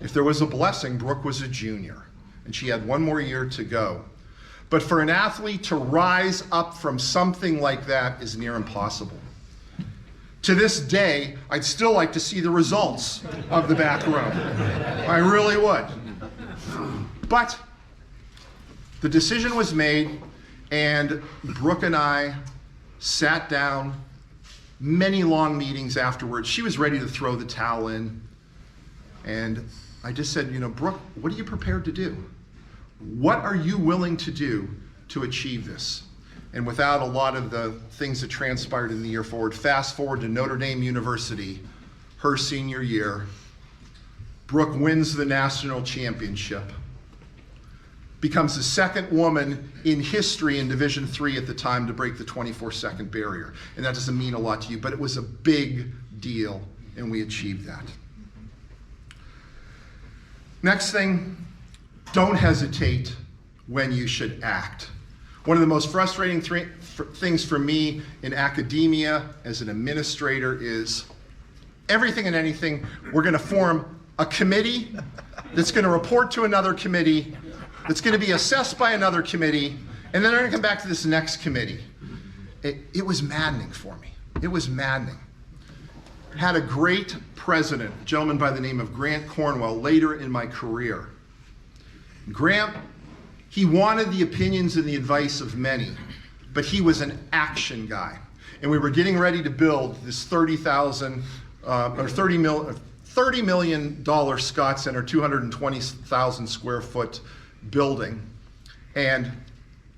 G: If there was a blessing, Brooke was a junior, and she had one more year to go. But for an athlete to rise up from something like that is near impossible. To this day, I'd still like to see the results of the back row. I really would. But the decision was made, and Brooke and I sat down, many long meetings afterwards. She was ready to throw the towel in. And I just said, Brooke, what are you prepared to do? What are you willing to do to achieve this? And without a lot of the things that transpired in the year forward, fast forward to Notre Dame University, her senior year, Brooke wins the national championship, becomes the second woman in history in Division III at the time to break the 24-second barrier. And that doesn't mean a lot to you, but it was a big deal, and we achieved that. Next thing, don't hesitate when you should act. One of the most frustrating things for me in academia as an administrator is everything and anything, we're going to form a committee that's going to report to another committee, that's going to be assessed by another committee, and then they're going to come back to this next committee. It was maddening for me. It was maddening. Had a great president, a gentleman by the name of Grant Cornwell, later in my career. Grant, he wanted the opinions and the advice of many, but he was an action guy. And we were getting ready to build this $30 million Scots Center, 220,000 square foot building. And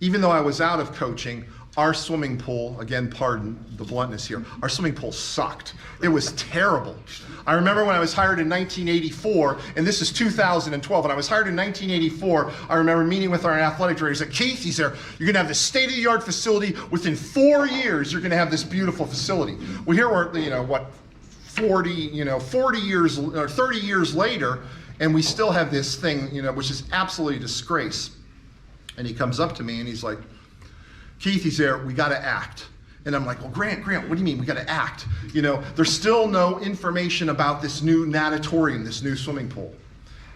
G: even though I was out of coaching, our swimming pool, again, pardon the bluntness here, our swimming pool sucked. It was terrible. I remember when I was hired in 1984, and this is 2012, and I was hired in 1984, I remember meeting with our athletic director. He said, Keith, he's there, you're gonna have this state-of-the-art facility. Within 4 years, you're gonna have this beautiful facility. Well, here we're, 40 years, or 30 years later, and we still have this thing, which is absolutely a disgrace. And he comes up to me and he's like, Keith, he's there, we gotta act. And I'm like, well, Grant, what do you mean we gotta act? There's still no information about this new natatorium, this new swimming pool.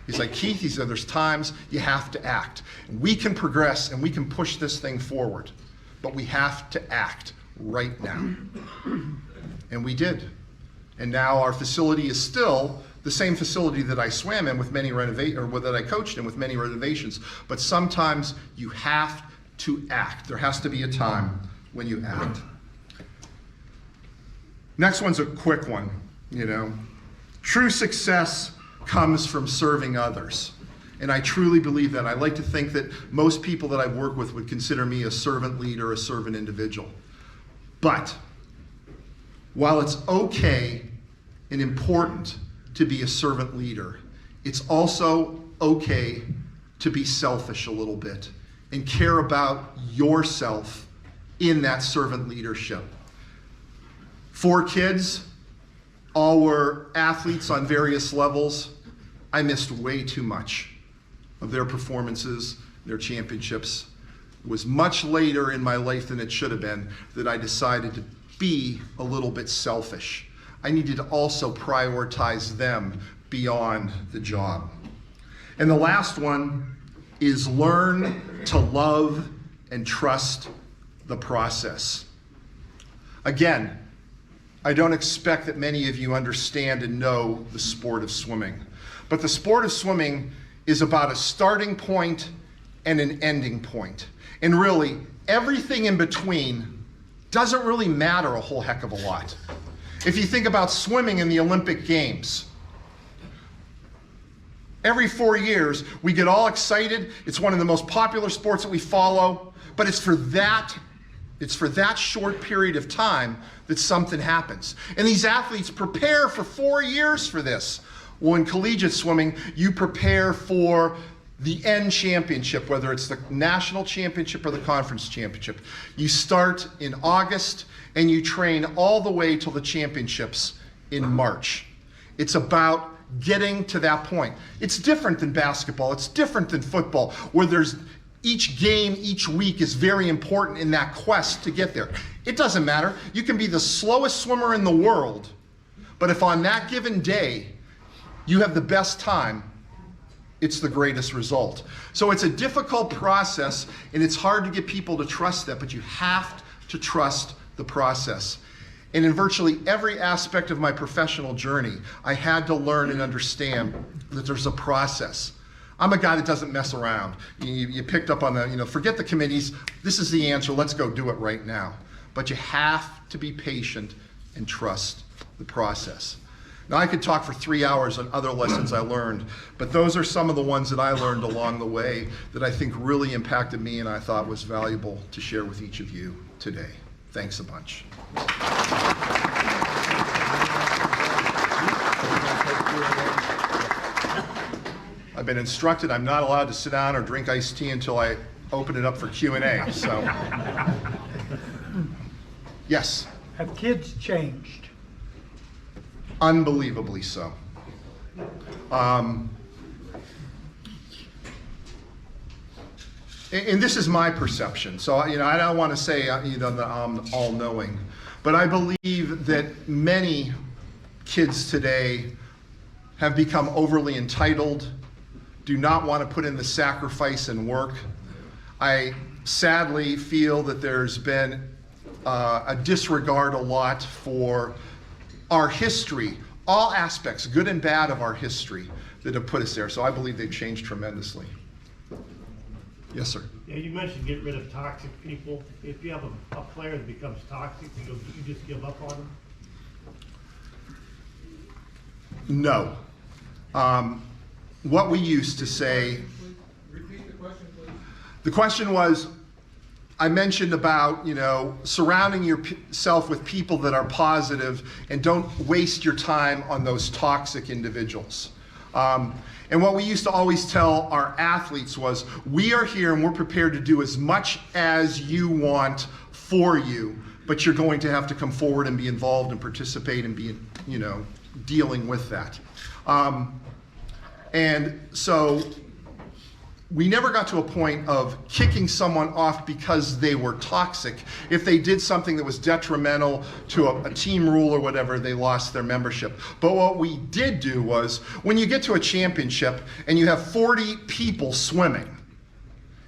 G: He's like, Keith, he said, there's times you have to act. We can progress and we can push this thing forward, but we have to act right now. And we did. And now our facility is still the same facility that I swam in with many that I coached in with many renovations. But sometimes you have to act. There has to be a time when you act. Next one's a quick one, True success comes from serving others. And I truly believe that. I like to think that most people that I work with would consider me a servant leader, a servant individual. But while it's okay and important to be a servant leader, it's also okay to be selfish a little bit and care about yourself in that servant leadership. 4 kids, all were athletes on various levels. I missed way too much of their performances, their championships. It was much later in my life than it should have been that I decided to be a little bit selfish. I needed to also prioritize them beyond the job. And the last one is learn to love and trust the process. Again, I don't expect that many of you understand and know the sport of swimming. But the sport of swimming is about a starting point and an ending point. And really, everything in between doesn't really matter a whole heck of a lot. If you think about swimming in the Olympic Games, every 4 years, we get all excited. It's one of the most popular sports that we follow, but it's for that short period of time that something happens. And these athletes prepare for 4 years for this. Well, in collegiate swimming, you prepare for the end championship, whether it's the national championship or the conference championship. You start in August and you train all the way till the championships in March. It's about getting to that point. It's different than basketball. It's different than football, where there's each game, each week is very important in that quest to get there. It doesn't matter. You can be the slowest swimmer in the world, but if on that given day you have the best time, it's the greatest result. So it's a difficult process, and it's hard to get people to trust that, but you have to trust the process. And in virtually every aspect of my professional journey, I had to learn and understand that there's a process. I'm a guy that doesn't mess around. You picked up on the, forget the committees. This is the answer. Let's go do it right now. But you have to be patient and trust the process. Now, I could talk for 3 hours on other lessons I learned, but those are some of the ones that I learned along the way that I think really impacted me and I thought was valuable to share with each of you today. Thanks a bunch. I've been instructed I'm not allowed to sit down or drink iced tea until I open it up for Q&A, so. Yes?
H: Have kids changed?
G: Unbelievably so. And this is my perception. So, I don't want to say, that I'm all-knowing, but I believe that many kids today have become overly entitled, do not want to put in the sacrifice and work. I sadly feel that there's been a disregard a lot for our history, all aspects, good and bad of our history, that have put us there. So I believe they've changed tremendously. Yes, sir.
I: Yeah, you mentioned get rid of toxic people. If you have a player that becomes toxic, you just give up on them?
G: No. What we used to say.
D: Repeat the question, please.
G: The question was, I mentioned about, surrounding yourself with people that are positive and don't waste your time on those toxic individuals. And what we used to always tell our athletes was, we are here and we're prepared to do as much as you want for you, but you're going to have to come forward and be involved and participate and be, dealing with that. And so we never got to a point of kicking someone off because they were toxic. If they did something that was detrimental to a team rule or whatever, they lost their membership. But what we did do was, when you get to a championship and you have 40 people swimming,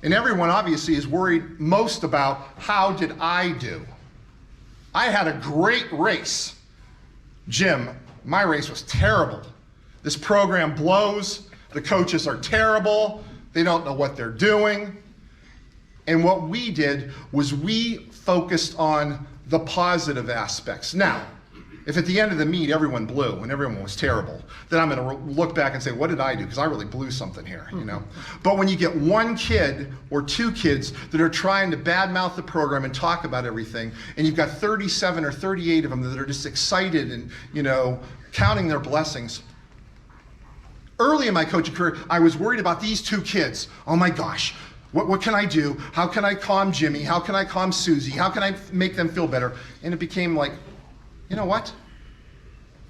G: and everyone obviously is worried most about how did I do? I had a great race. Jim, my race was terrible. This program blows. The coaches are terrible. They don't know what they're doing. And what we did was we focused on the positive aspects. Now, if at the end of the meet everyone blew and everyone was terrible, then I'm going to look back and say, what did I do? Because I really blew something here, you know. But when you get one kid or two kids that are trying to badmouth the program and talk about everything, and you've got 37 or 38 of them that are just excited and, you know, counting their blessings. Early in my coaching career, I was worried about these two kids. Oh my gosh, what can I do? How can I calm Jimmy? How can I calm Susie? How can I make them feel better? And it became like, you know what?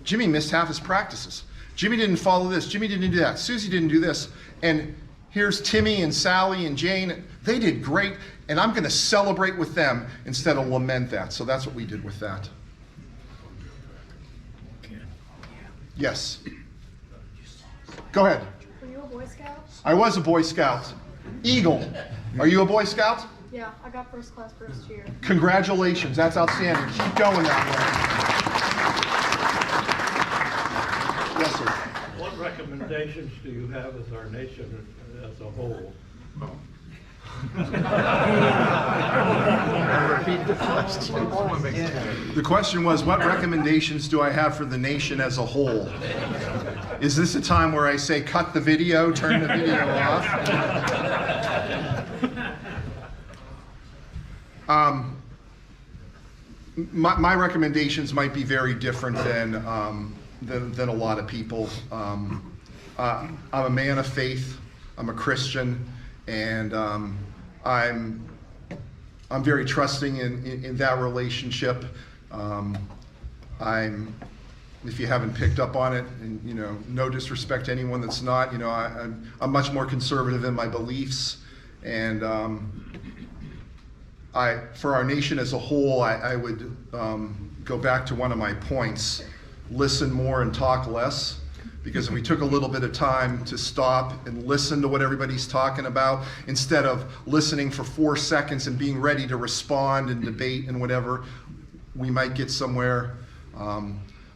G: Jimmy missed half his practices. Jimmy didn't follow this. Jimmy didn't do that. Susie didn't do this. And here's Timmy and Sally and Jane. They did great, and I'm going to celebrate with them instead of lament that. So that's what we did with that. Yes. Go ahead.
J: Were you a Boy Scout?
G: I was a Boy Scout. Eagle. Are you a Boy Scout?
J: Yeah, I got first class first year.
G: Congratulations. That's outstanding. Keep going that way. Yes, sir.
I: What recommendations do you have as our nation as a whole?
C: Repeat the question.
G: The question was, what recommendations do I have for the nation as a whole? Is this a time where I say, cut the video, turn the video off? My recommendations might be very different than a lot of people. I'm a man of faith. I'm a Christian, and I'm very trusting in that relationship. If you haven't picked up on it, and you know, no disrespect to anyone that's not, you know, I'm much more conservative in my beliefs, and for our nation as a whole, I would go back to one of my points: listen more and talk less. Because if we took a little bit of time to stop and listen to what everybody's talking about, instead of listening for 4 seconds and being ready to respond and debate and whatever, we might get somewhere.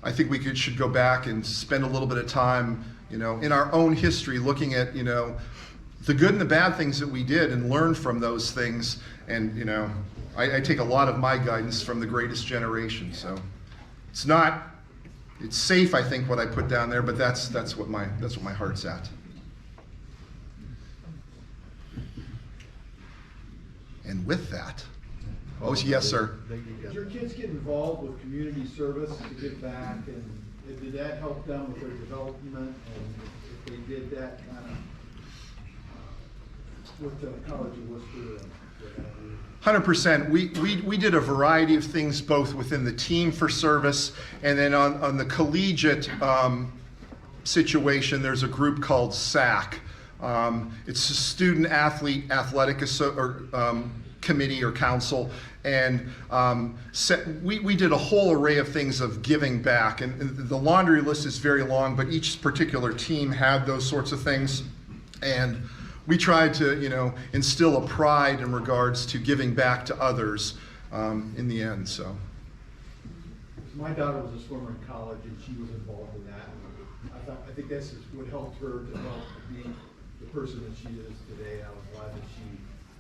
G: I think we should go back and spend a little bit of time, you know, in our own history, looking at, you know, the good and the bad things that we did and learn from those things. And, you know, I take a lot of my guidance from the greatest generation. So it's safe, I think, what I put down there, but that's what my heart's at. And with that, oh yes, sir.
K: Did your kids get involved with community service to give back, and did that help them with their development? And if they did that kind of with the College of Wooster?
G: 100%. We did a variety of things, both within the team for service, and then on the collegiate situation, there's a group called SAC. It's a Student Athlete Athletic Committee or Council, and we did a whole array of things of giving back, and the laundry list is very long, but each particular team had those sorts of things, and we tried to, you know, instill a pride in regards to giving back to others in the end. So,
K: my daughter was a swimmer in college, and she was involved in that. I think that's what helped her develop to be the person that she is today. I was glad that she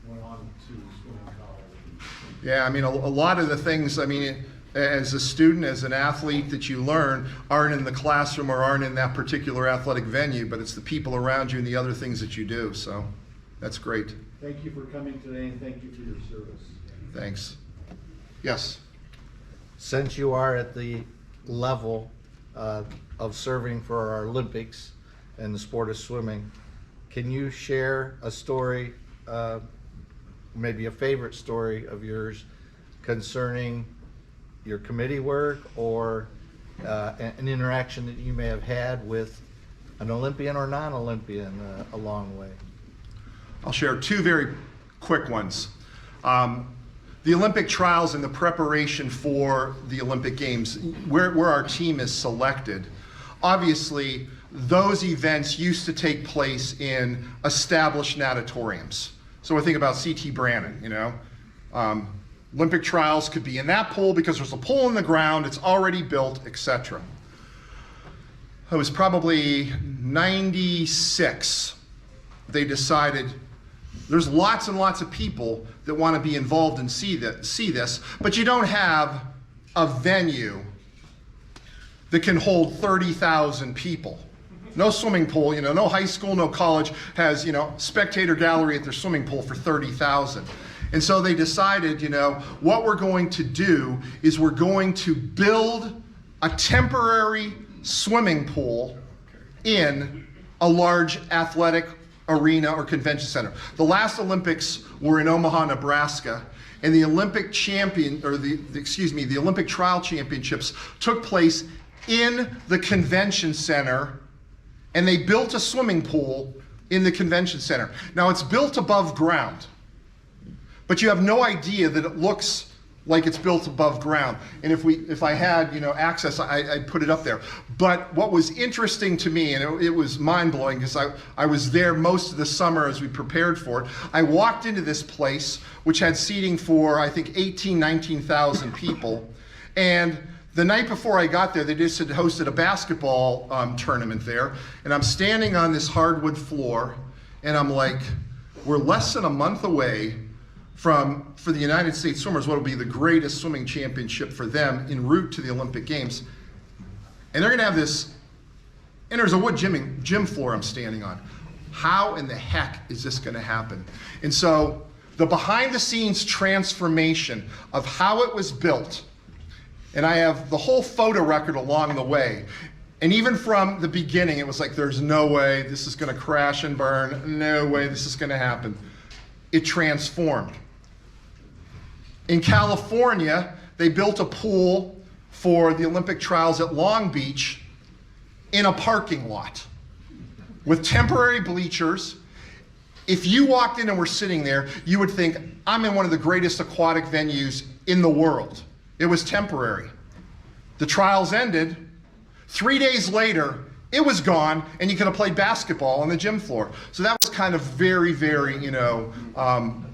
K: went on to swimming college.
G: Yeah, I mean, a lot of the things, I mean, as a student, as an athlete, that you learn aren't in the classroom or aren't in that particular athletic venue, but it's the people around you and the other things that you do. So that's great.
K: Thank you for coming today, and thank you for your service.
G: Thanks. Yes.
C: Since you are at the level of serving for our Olympics and the sport of swimming, can you share a story, maybe a favorite story of yours concerning your committee work or an interaction that you may have had with an Olympian or non-Olympian along the way?
G: I'll share two very quick ones. The Olympic trials and the preparation for the Olympic Games, where our team is selected, obviously those events used to take place in established natatoriums. So I think about C.T. Brannan, you know. Olympic trials could be in that pool because there's a pool in the ground, it's already built, etc. It was probably 96. They decided there's lots and lots of people that want to be involved and see this, but you don't have a venue that can hold 30,000 people. No swimming pool, no high school, no college has, spectator gallery at their swimming pool for 30,000. And so they decided, what we're going to do is we're going to build a temporary swimming pool in a large athletic arena or convention center. The last Olympics were in Omaha, Nebraska, and the Olympic the Olympic trial championships took place in the convention center, and they built a swimming pool in the convention center. Now it's built above ground, but you have no idea that it looks like it's built above ground. And if I had access, I'd put it up there. But what was interesting to me, and it was mind-blowing because I was there most of the summer as we prepared for it, I walked into this place which had seating for I think 19,000 people, and the night before I got there, they just had hosted a basketball tournament there, and I'm standing on this hardwood floor, and I'm like, we're less than a month away for the United States swimmers, what will be the greatest swimming championship for them en route to the Olympic Games. And they're gonna have this, and there's a wood gym floor I'm standing on. How in the heck is this gonna happen? And so the behind the scenes transformation of how it was built, and I have the whole photo record along the way. And even from the beginning, it was like, there's no way this is gonna crash and burn. No way this is gonna happen. It transformed. In California, they built a pool for the Olympic trials at Long Beach in a parking lot with temporary bleachers. If you walked in and were sitting there, you would think, I'm in one of the greatest aquatic venues in the world. It was temporary. The trials ended. 3 days later, it was gone, and you could have played basketball on the gym floor. So that was kind of very, very,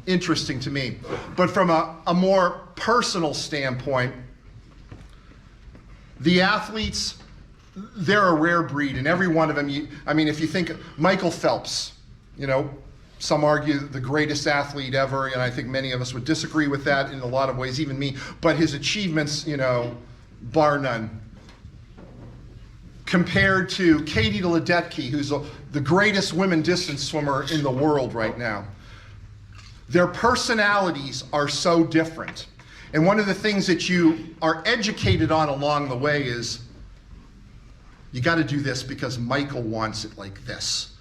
G: interesting to me. But from a more personal standpoint, the athletes, they're a rare breed, and every one of them, if you think Michael Phelps, some argue the greatest athlete ever, and I think many of us would disagree with that in a lot of ways, even me, but his achievements, bar none. Compared to Katie Ledecky, who's the greatest women distance swimmer in the world right now. Their personalities are so different. And one of the things that you are educated on along the way is, you gotta do this because Michael wants it like this.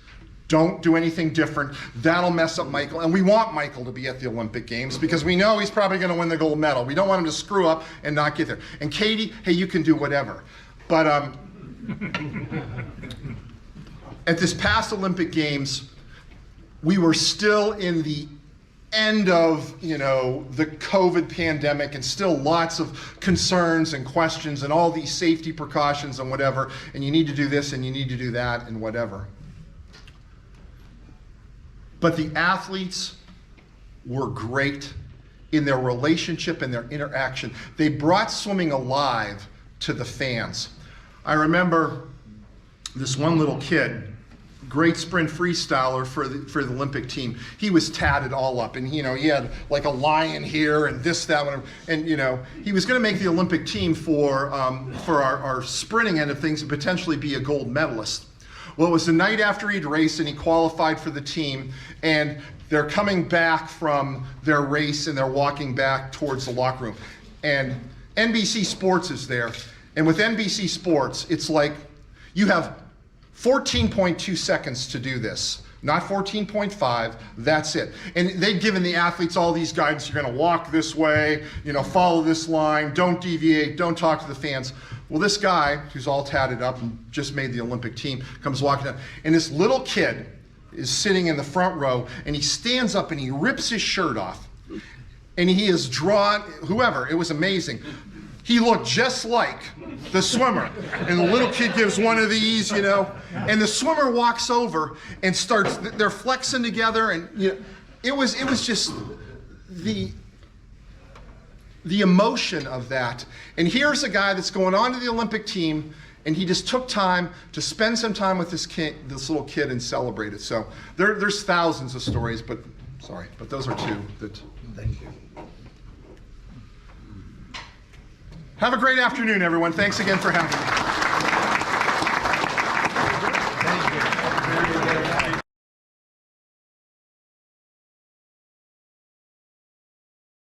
G: Don't do anything different. That'll mess up Michael. And we want Michael to be at the Olympic Games because we know he's probably gonna win the gold medal. We don't want him to screw up and not get there. And Katie, hey, you can do whatever. But at this past Olympic Games, we were still in the end of the COVID pandemic, and still lots of concerns and questions and all these safety precautions and whatever, and you need to do this and you need to do that and whatever. But the athletes were great in their relationship and their interaction. They brought swimming alive to the fans. I remember this one little kid, great sprint freestyler for the Olympic team. He was tatted all up, and he had like a lion here and this, that one, and he was going to make the Olympic team for our sprinting end of things and potentially be a gold medalist. Well, it was the night after he'd raced and he qualified for the team, and they're coming back from their race and they're walking back towards the locker room, and NBC Sports is there. And with NBC Sports, it's like you have 14.2 seconds to do this, not 14.5, that's it. And they've given the athletes all these guidance. You're gonna walk this way, follow this line, don't deviate, don't talk to the fans. Well, this guy, who's all tatted up and just made the Olympic team, comes walking down, and this little kid is sitting in the front row, and he stands up and he rips his shirt off. And he has drawn, whoever, it was amazing. He looked just like the swimmer. And the little kid gives one of these, and the swimmer walks over and they're flexing together, and it was just the emotion of that. And here's a guy that's going on to the Olympic team, and he just took time to spend some time with this little kid and celebrate it. So there's thousands of stories, but those are two that.
C: Thank you.
G: Have a great afternoon, everyone. Thanks again for having me.